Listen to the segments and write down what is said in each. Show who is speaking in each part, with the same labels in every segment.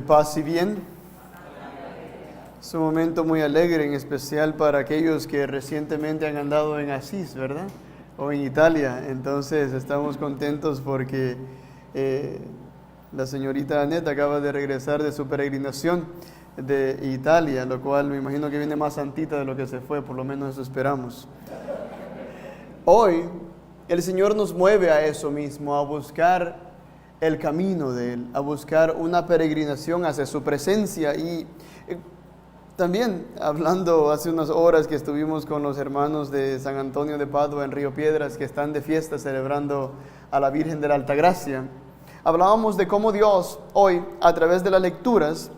Speaker 1: Paz y bien. Es un momento muy alegre, en especial para aquellos que recientemente han andado en Asís, ¿verdad? O en Italia. Entonces estamos contentos porque la señorita Annette acaba de regresar de su peregrinación de Italia, lo cual me imagino que viene más santita de lo que se fue, por lo menos eso esperamos. Hoy el Señor nos mueve a eso mismo, a buscar el camino de Él, a buscar una peregrinación hacia su presencia. Y también hablando hace unas horas que estuvimos con los hermanos de San Antonio de Padua en Río Piedras, que están de fiesta celebrando a la Virgen de la Altagracia, hablábamos de cómo Dios hoy, a través de las lecturas,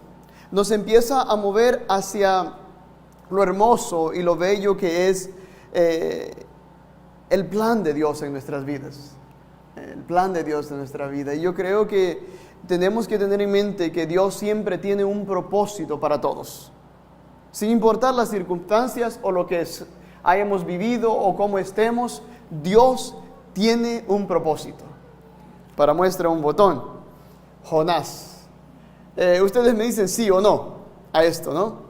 Speaker 1: nos empieza a mover hacia lo hermoso y lo bello que es el plan de Dios en nuestras vidas. El plan de Dios en nuestra vida. Y yo creo que tenemos que tener en mente que Dios siempre tiene un propósito para todos. Sin importar las circunstancias o lo que hayamos vivido o cómo estemos, Dios tiene un propósito. Para muestra un botón. Jonás. Ustedes me dicen sí o no a esto, ¿no?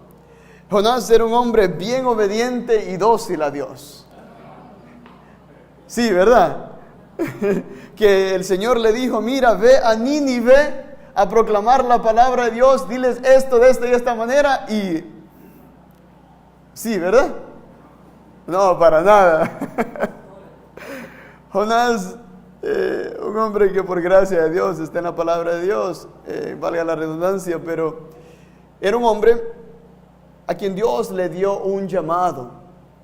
Speaker 1: Jonás era un hombre bien obediente y dócil a Dios. Sí, ¿verdad? Que el Señor le dijo, mira, ve a Nínive a proclamar la palabra de Dios, diles esto, de esta y de esta manera, y sí, ¿verdad? No, para nada. Jonás, un hombre que por gracia de Dios está en la palabra de Dios, valga la redundancia, pero era un hombre a quien Dios le dio un llamado,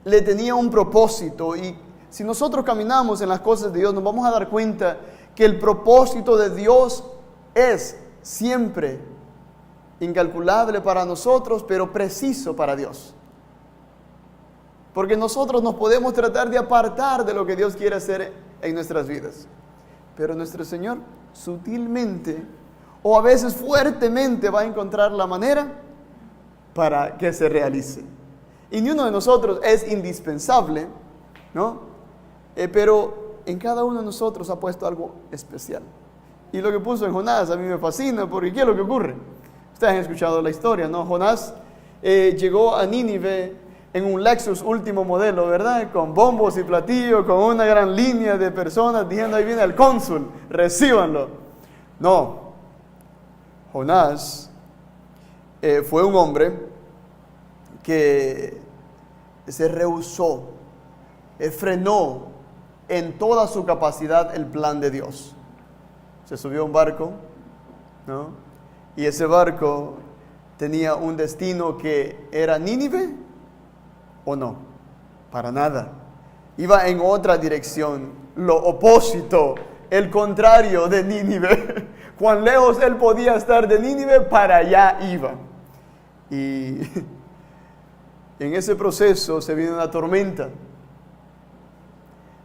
Speaker 1: le tenía un propósito. Y si nosotros caminamos en las cosas de Dios, nos vamos a dar cuenta que el propósito de Dios es siempre incalculable para nosotros, pero preciso para Dios. Porque nosotros nos podemos tratar de apartar de lo que Dios quiere hacer en nuestras vidas. Pero nuestro Señor sutilmente o a veces fuertemente va a encontrar la manera para que se realice. Y ni uno de nosotros es indispensable, ¿no? Pero en cada uno de nosotros ha puesto algo especial. Y lo que puso en Jonás a mí me fascina, porque ¿qué es lo que ocurre? Ustedes han escuchado la historia, ¿no? Jonás llegó a Nínive en un Lexus último modelo, ¿verdad? Con bombos y platillos, con una gran línea de personas diciendo, ahí viene el cónsul, recíbanlo. No, Jonás fue un hombre que se rehusó, frenó en toda su capacidad el plan de Dios. Se subió a un barco, ¿no? Y ese barco tenía un destino que era Nínive, ¿o no? Para nada. Iba en otra dirección, lo opósito, el contrario de Nínive. Cuán lejos él podía estar de Nínive, para allá iba. Y en ese proceso se vino una tormenta.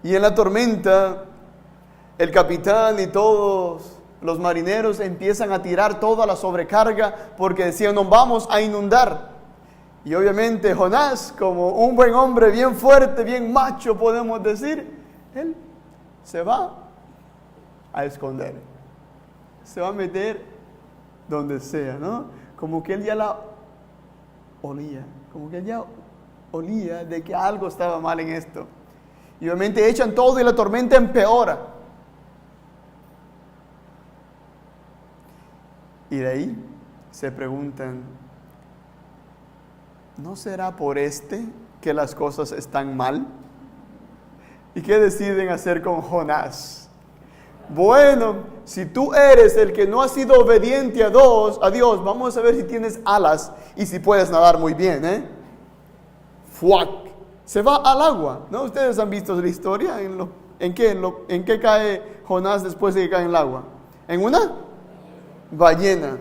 Speaker 1: Y en la tormenta, el capitán y todos los marineros empiezan a tirar toda la sobrecarga porque decían, nos vamos a inundar. Y obviamente Jonás, como un buen hombre, bien fuerte, bien macho, podemos decir, él se va a esconder. Se va a meter donde sea, ¿no? Como que él ya la olía, como que él ya olía de que algo estaba mal en esto. Y obviamente echan todo y la tormenta empeora. Y de ahí se preguntan, ¿no será por que las cosas están mal? ¿Y qué deciden hacer con Jonás? Bueno, si tú eres el que no ha sido obediente a Dios, vamos a ver si tienes alas y si puedes nadar muy bien, ¡Fuac! Se va al agua, ¿no? Ustedes han visto la historia, ¿en qué cae Jonás después de que cae en el agua? En una ballena.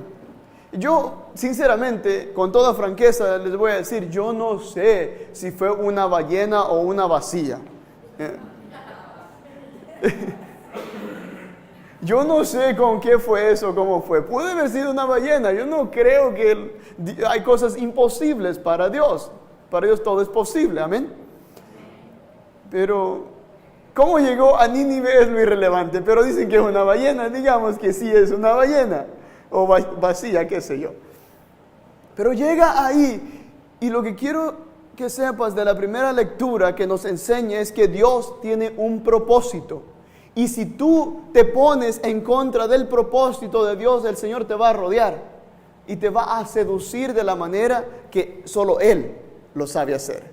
Speaker 1: Yo, sinceramente, con toda franqueza, les voy a decir, yo no sé si fue una ballena o una vacía. Yo no sé con qué fue eso, cómo fue. Puede haber sido una ballena. Yo no creo que hay cosas imposibles para Dios. Para Dios todo es posible, amén. Pero cómo llegó a Nínive es lo irrelevante. Pero dicen que es una ballena, digamos que sí es una ballena. o vacía, qué sé yo. Pero llega ahí, y lo que quiero que sepas de la primera lectura que nos enseña es que Dios tiene un propósito. Y si tú te pones en contra del propósito de Dios, el Señor te va a rodear y te va a seducir de la manera que solo Él lo sabe hacer.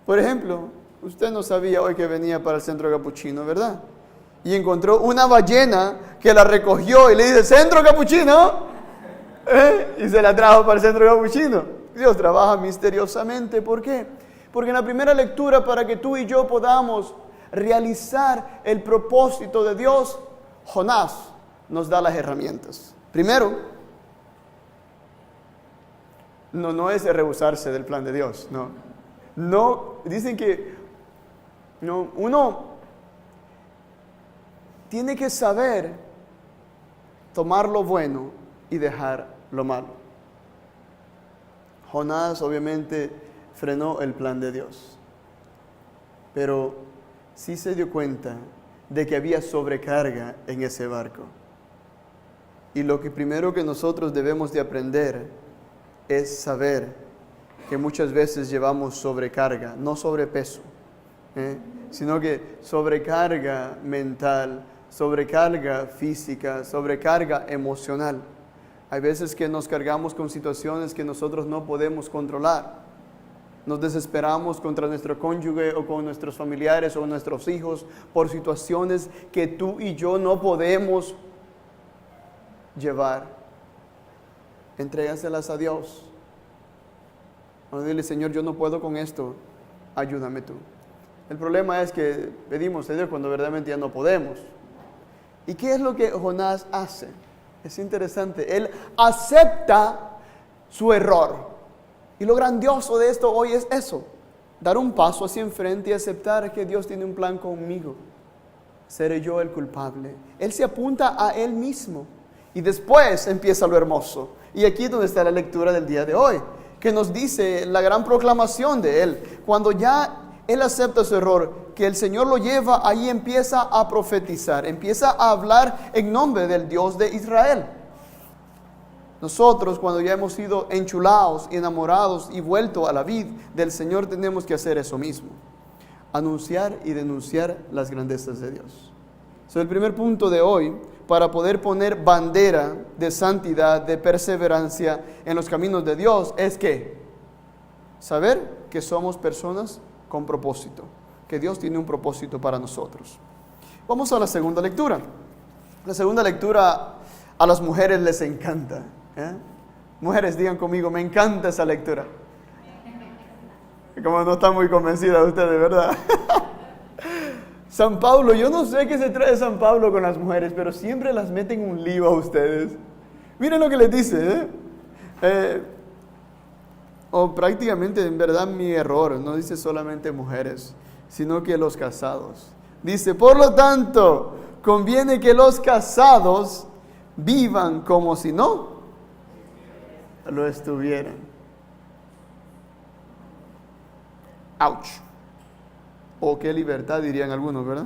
Speaker 1: Por ejemplo, usted no sabía hoy que venía para el Centro Capuchino, ¿verdad? Y encontró una ballena que la recogió y le dice, ¿Centro Capuchino? Y se la trajo para el Centro Capuchino. Dios trabaja misteriosamente. ¿Por qué? Porque en la primera lectura, para que tú y yo podamos realizar el propósito de Dios, Jonás nos da las herramientas. Primero, no es rehusarse del plan de Dios, no, dicen que uno tiene que saber tomar lo bueno y dejar lo malo. Jonás obviamente frenó el plan de Dios, pero sí se dio cuenta de que había sobrecarga en ese barco. Y lo que primero que nosotros debemos de aprender es saber que muchas veces llevamos sobrecarga, no sobrepeso, sino que sobrecarga mental, sobrecarga física, sobrecarga emocional. Hay veces que nos cargamos con situaciones que nosotros no podemos controlar. Nos desesperamos contra nuestro cónyuge o con nuestros familiares o nuestros hijos por situaciones que tú y yo no podemos llevar. Entrégaselas a Dios. Dile, Señor, yo no puedo con esto, ayúdame tú. El problema es que pedimos a Dios cuando verdaderamente ya no podemos. ¿Y qué es lo que Jonás hace? Es interesante, él acepta su error. Y lo grandioso de esto hoy es eso, dar un paso hacia enfrente y aceptar que Dios tiene un plan conmigo. Seré yo el culpable. Él se apunta a él mismo y después empieza lo hermoso. Y aquí es donde está la lectura del día de hoy, que nos dice la gran proclamación de él. Cuando ya él acepta su error, que el Señor lo lleva, ahí empieza a profetizar, empieza a hablar en nombre del Dios de Israel. Nosotros, cuando ya hemos sido enchulados, enamorados y vuelto a la vid del Señor, tenemos que hacer eso mismo: anunciar y denunciar las grandezas de Dios. El primer punto de hoy, para poder poner bandera de santidad, de perseverancia en los caminos de Dios, es que saber que somos personas con propósito, que Dios tiene un propósito para nosotros. Vamos a la segunda lectura. La segunda lectura a las mujeres les encanta. Mujeres, digan conmigo, me encanta esa lectura. Como no están muy convencidas ustedes, ¿verdad? San Pablo, yo no sé qué se trae San Pablo con las mujeres, pero siempre las meten en un lío a ustedes. Miren lo que les dice, o prácticamente en verdad mi error, no dice solamente mujeres, sino que los casados. Dice, por lo tanto, conviene que los casados vivan como si no lo estuvieran. ¡Auch! O qué libertad, dirían algunos, ¿verdad?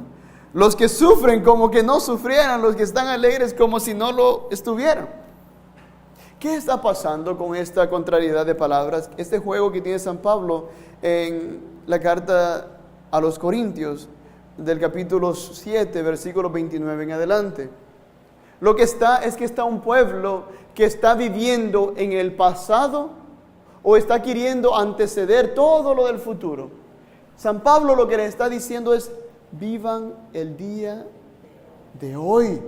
Speaker 1: Los que sufren como que no sufrieran, los que están alegres como si no lo estuvieran. ¿Qué está pasando con esta contrariedad de palabras? Este juego que tiene San Pablo en la carta a los Corintios, del capítulo 7, versículo 29 en adelante. Lo que está es que está un pueblo que está viviendo en el pasado o está queriendo anteceder todo lo del futuro. San Pablo lo que le está diciendo es, vivan el día de hoy.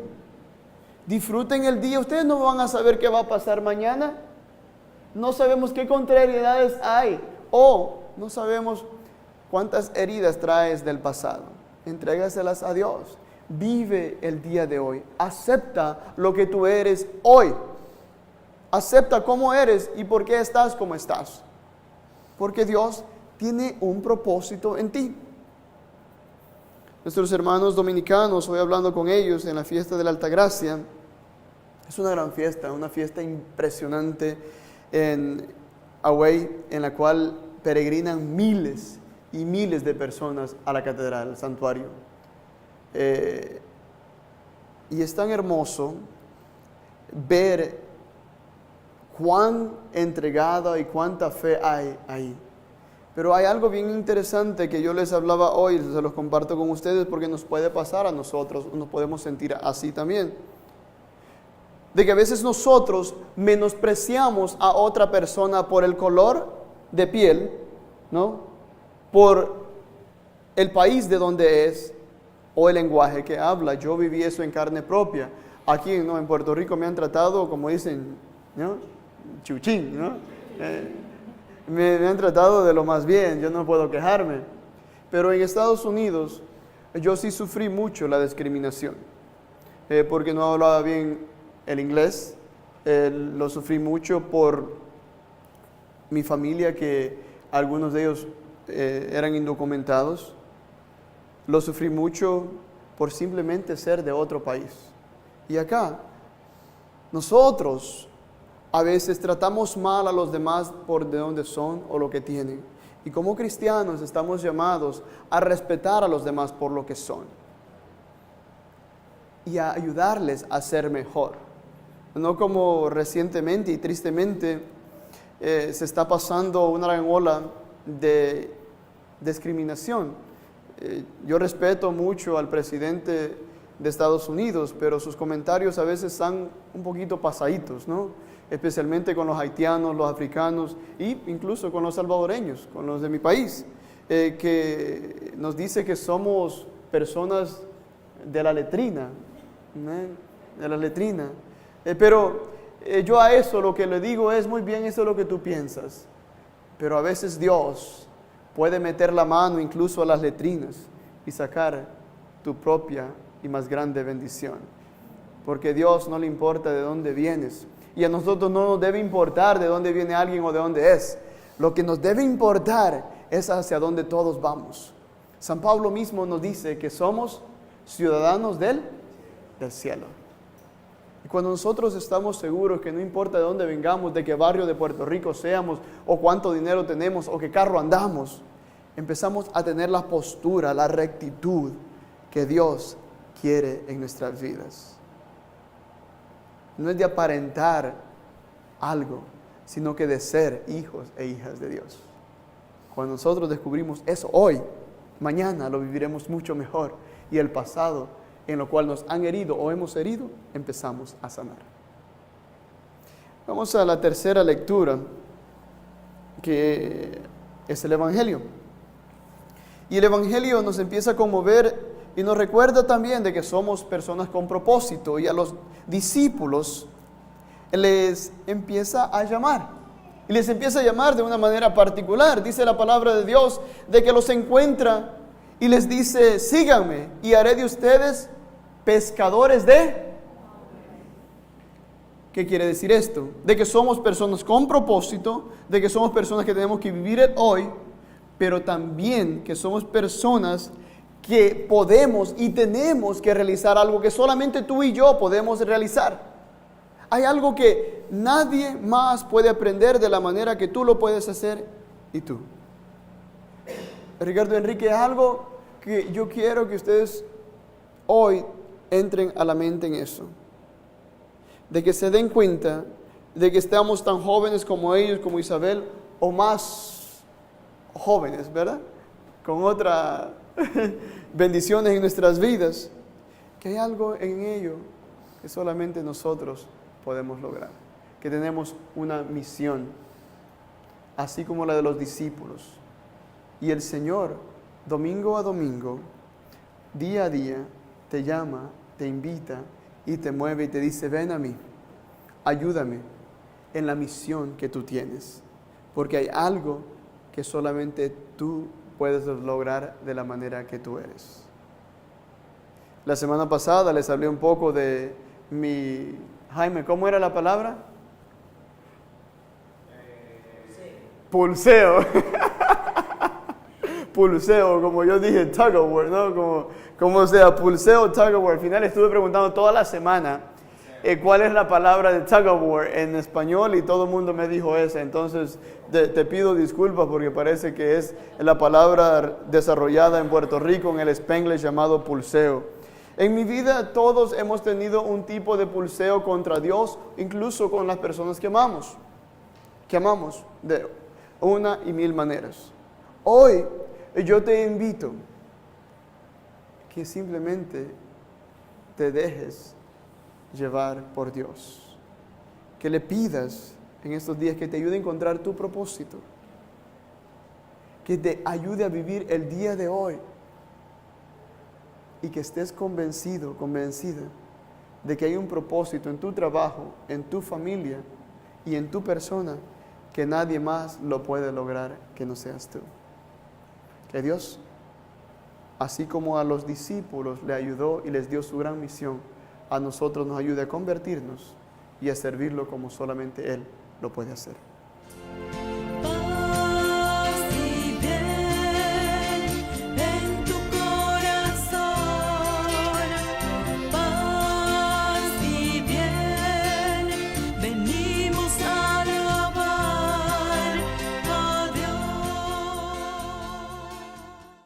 Speaker 1: Disfruten el día. Ustedes no van a saber qué va a pasar mañana. No sabemos qué contrariedades hay. O no sabemos cuántas heridas traes del pasado. Entrégaselas a Dios. Vive el día de hoy. Acepta lo que tú eres hoy. Acepta cómo eres y por qué estás como estás. Porque Dios tiene un propósito en ti. Nuestros hermanos dominicanos, hoy hablando con ellos en la fiesta de la Altagracia, es una gran fiesta, una fiesta impresionante en Hawái, en la cual peregrinan miles y miles de personas a la catedral, al santuario. Y es tan hermoso ver cuán entregada y cuánta fe hay ahí. Pero hay algo bien interesante que yo les hablaba hoy, se los comparto con ustedes porque nos puede pasar a nosotros, nos podemos sentir así también. De que a veces nosotros menospreciamos a otra persona por el color de piel, ¿no? Por el país de donde es o el lenguaje que habla. Yo viví eso en carne propia. Aquí, ¿no?, en Puerto Rico me han tratado, como dicen, ¿no?, chuchín, ¿no? Me han tratado de lo más bien, yo no puedo quejarme. Pero en Estados Unidos yo sí sufrí mucho la discriminación, porque no hablaba bien el inglés. Lo sufrí mucho por mi familia, que algunos de ellos eran indocumentados. Lo sufrí mucho por simplemente ser de otro país. Y acá, nosotros a veces tratamos mal a los demás por de dónde son o lo que tienen. Y como cristianos estamos llamados a respetar a los demás por lo que son y a ayudarles a ser mejor. No como recientemente y tristemente se está pasando una gran ola de discriminación. Yo respeto mucho al presidente de Estados Unidos, pero sus comentarios a veces están un poquito pasaditos, ¿no? Especialmente con los haitianos, los africanos e incluso con los salvadoreños, con los de mi país, que nos dice que somos personas de la letrina, ¿no?, de la letrina. Pero yo a eso lo que le digo es, muy bien, eso es lo que tú piensas, pero a veces Dios puede meter la mano incluso a las letrinas y sacar tu propia y más grande bendición, porque a Dios no le importa de dónde vienes. Y a nosotros no nos debe importar de dónde viene alguien o de dónde es. Lo que nos debe importar es hacia dónde todos vamos. San Pablo mismo nos dice que somos ciudadanos del cielo. Y cuando nosotros estamos seguros que no importa de dónde vengamos, de qué barrio de Puerto Rico seamos, o cuánto dinero tenemos, o qué carro andamos, empezamos a tener la postura, la rectitud que Dios quiere en nuestras vidas. No es de aparentar algo, sino que de ser hijos e hijas de Dios. Cuando nosotros descubrimos eso hoy, mañana lo viviremos mucho mejor. Y el pasado, en lo cual nos han herido o hemos herido, empezamos a sanar. Vamos a la tercera lectura, que es el Evangelio. Y el Evangelio nos empieza a conmover y nos recuerda también de que somos personas con propósito, y a los discípulos les empieza a llamar. Y les empieza a llamar de una manera particular. Dice la palabra de Dios de que los encuentra y les dice: síganme y haré de ustedes pescadores de... ¿Qué quiere decir esto? De que somos personas con propósito, de que somos personas que tenemos que vivir el hoy, pero también que somos personas que podemos y tenemos que realizar algo que solamente tú y yo podemos realizar. Hay algo que nadie más puede aprender de la manera que tú lo puedes hacer y tú. Ricardo Enrique, es algo que yo quiero que ustedes hoy entren a la mente en eso. De que se den cuenta de que estamos tan jóvenes como ellos, como Isabel, o más jóvenes, ¿verdad? Con otra bendiciones en nuestras vidas, que hay algo en ello que solamente nosotros podemos lograr, que tenemos una misión, así como la de los discípulos. Y el Señor, domingo a domingo, día a día, te llama, te invita y te mueve y te dice: ven a mí, ayúdame en la misión que tú tienes, porque hay algo que solamente tú puedes lograr de la manera que tú eres. La semana pasada les hablé un poco de mi... Jaime, ¿cómo era la palabra? Pulseo. Pulseo, como yo dije, tug of war, ¿no? Como sea, pulseo, tug of war. Al final estuve preguntando toda la semana cuál es la palabra de tug of war en español, y todo el mundo me dijo esa. Entonces te pido disculpas porque parece que es la palabra desarrollada en Puerto Rico en el Spanglish llamado pulseo. En mi vida todos hemos tenido un tipo de pulseo contra Dios, incluso con las personas que amamos de una y mil maneras. Hoy yo te invito que simplemente te dejes llevar por Dios, que le pidas en estos días que te ayude a encontrar tu propósito, que te ayude a vivir el día de hoy y que estés convencido, convencida de que hay un propósito en tu trabajo, en tu familia y en tu persona que nadie más lo puede lograr que no seas tú. Que Dios, así como a los discípulos le ayudó y les dio su gran misión, a nosotros nos ayude a convertirnos y a servirlo como solamente Él lo puede hacer.